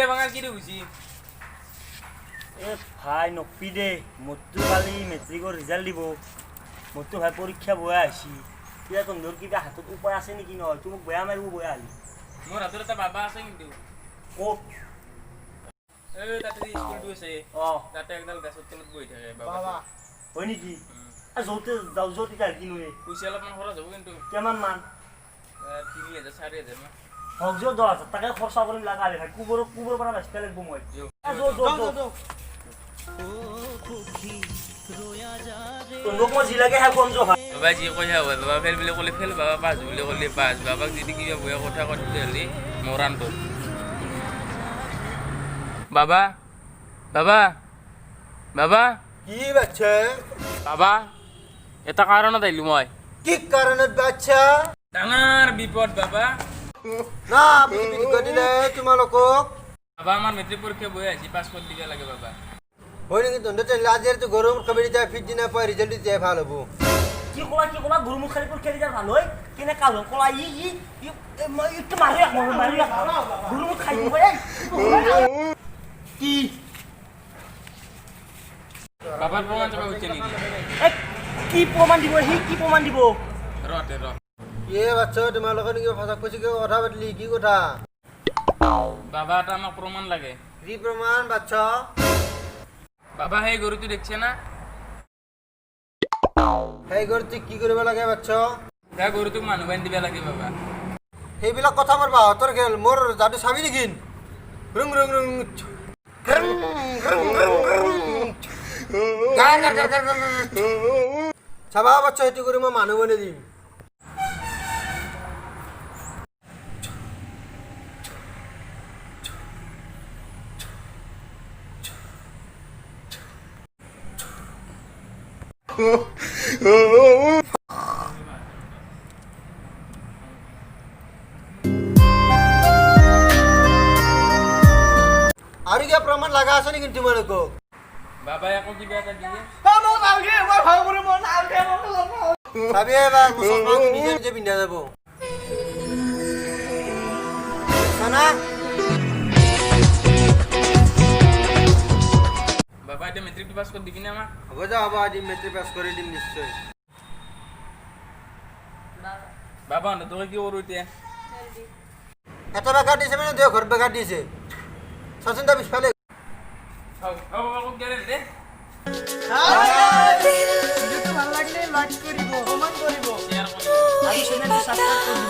বিয়া ভাঙাৰ কি হইছি এ ভাই নকপি দে মোৰতো কালি মেট্ৰিকৰ ৰিজাল্ট দিব মোৰতো ভাই পৰীক্ষা বয়া আছি কিবা তোৰ কিবা হাতত উপায় আছে নেকি নহয় তুই মোক বেয়া মাৰিব বয়া আলি মোর হাতের একটা বাবা আছে কিন্তু ক'ত এই তাতে স্কুলটো আছে অ তাতে একডাল গাছের তলত বহি থাকে বাবা হয় নেকি য'তে যাওঁ য'ত এতিয়া কি লৈ পইচা অলপমান খৰচ হ'ব কিন্তু কিমান মান 3000 4000 মান হওক য'ত 10,000 তাকে খৰচা কৰিম লাগা ভাই কুবৰ পৰা বাচিব লাগিব মই তোক মই যি লাগে সেই কম যো বাবা যি কৈছা হয় বাবা ফেল বুলি ক'লে ফেল বাবা পাছ বুলি ক'লে পাছ বাবাক যদি কিবা বয়া কথা কৈ তেতিয়াহ'লে মৰাণটো বাবা বাবা বাবা কি বাচ্চা বাবা এটা কাৰণত আহিলো মই কি কাৰণত বাচ্চা ডাঙৰ বিপদ বাবা না বুজি কৰিলে তোমালোকক বাবা আমাৰ মেট্ৰিক পৰীক্ষা বহি আছে পাছ কৰি দিব লাগে বাবা হয় নেকি তহঁতে লাজের তো গরম কবি যায় ফিট দিনা পর রিজাল্ট দিতে ভাল হবো কি কলা গুৰুমুখ খালি পৰীক্ষা দিলে ভাল হয় কেনে কাল কলা ইটো মাৰি গুৰুমুখ খাই দিব কি বাবাৰ প্ৰমাণ চাপা হচ্ছে নাকি কি প্ৰমাণ দিব সি কি প্ৰমাণ দিব ৰতে ৰ এ বাচ্চা তোমালোকৰ কি ফাঁসা খুশি কথা পাতলি কি কথা বাবা এটা আমাক প্রমাণ লাগে কি প্রমাণ বাচ্চা বাবা সেই গরুটো দেখছে না সেই গরুটি কি কৰিব লাগে বাচ্চা সেই গৰুটোক মানুহ বান্ধি দিব লাগে বাবা সেইবিলাক কথা মোৰ বাহতৰ খেল মোৰ যাদু চাবি নেকি ৰুং ৰুং ৰুং চাবা বাচ্চা সেইটো কৰি মই মানুহ বনাই দিম আৰু কিবা প্ৰমাণ লগা আছে নেকি তোমালোকক বাবা আকৌ কিবা এটা দিয়ে চাবি এবাৰ মুছলমান নিজে নিজে পিন্ধা যাব চানা বাবা এটা মেট্রিকটো পাস করে দিবি না আমাক হ'ব যা হ'ব আজি মেট্ৰিক পাছ কৰি দিম নিশ্চয় বাবা তোকে কি কৰো এতিয়া এটা বেকাৰ দিছে মানে দুই ঘৰত বেকাৰ দিছে চাচোন তাৰ পিছফালে বাবা মোক গেলে দে ভাল লাগিলে লাইক কৰিব কমেন্ট কৰিব শেয়াৰ কৰো আৰু চেনেলটো সাবস্ক্ৰাইব কৰিব